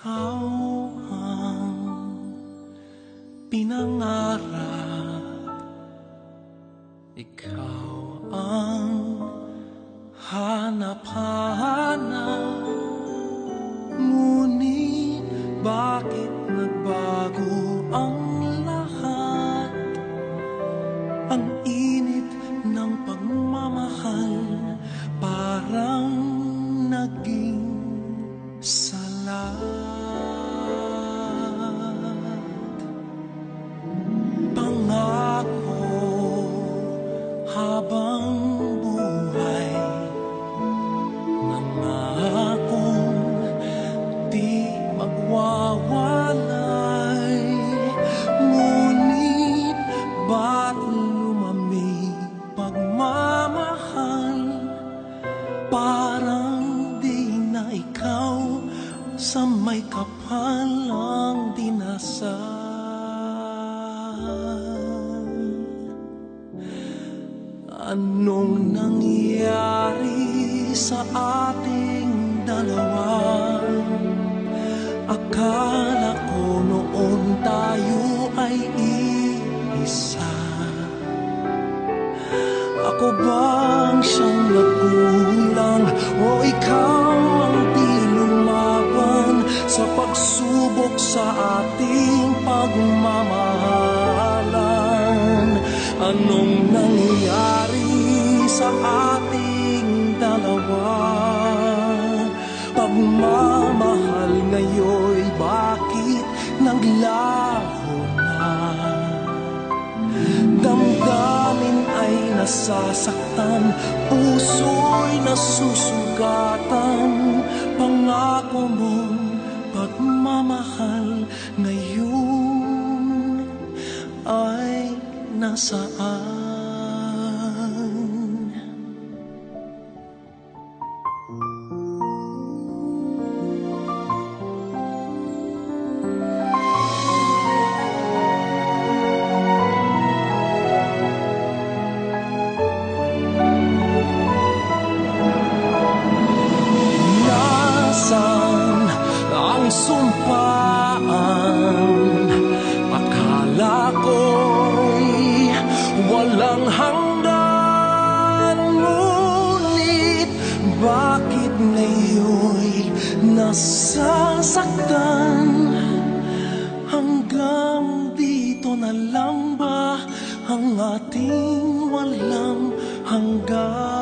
Ikaw ang pinangarap, ikaw ang hanap-hanap. Ngunit bakit nagbago ang lahat? Ang init ng pagmamahal parang naging salat. Pangako habang buhay, nangakong di magwawalay. Ngunit ba't lumamig pagmamahal? Parang di na ikaw sa may kapal ang dinasal. Anong nangyari sa ating dalawa? Akala ko noon tayo ay iisa. Ako bang siyang nagkulang o ikaw ang di lumaban sa pagsubok sa ating pagmamahalan? Anong nangyari sa ating dalawa? Pagmamahal ngayon'y bakit naglaho na? Damdamin ay nasasaktan, puso'y nasusugatan. Pangako mong pagmamahal ngayon ay nasaan? Nasaan ang sumpaan? Akala ko'y walang hanggan. Ngunit bakit ngayon'y nasasaktan? Hanggang dito na lang ba ang ating walang hanggan?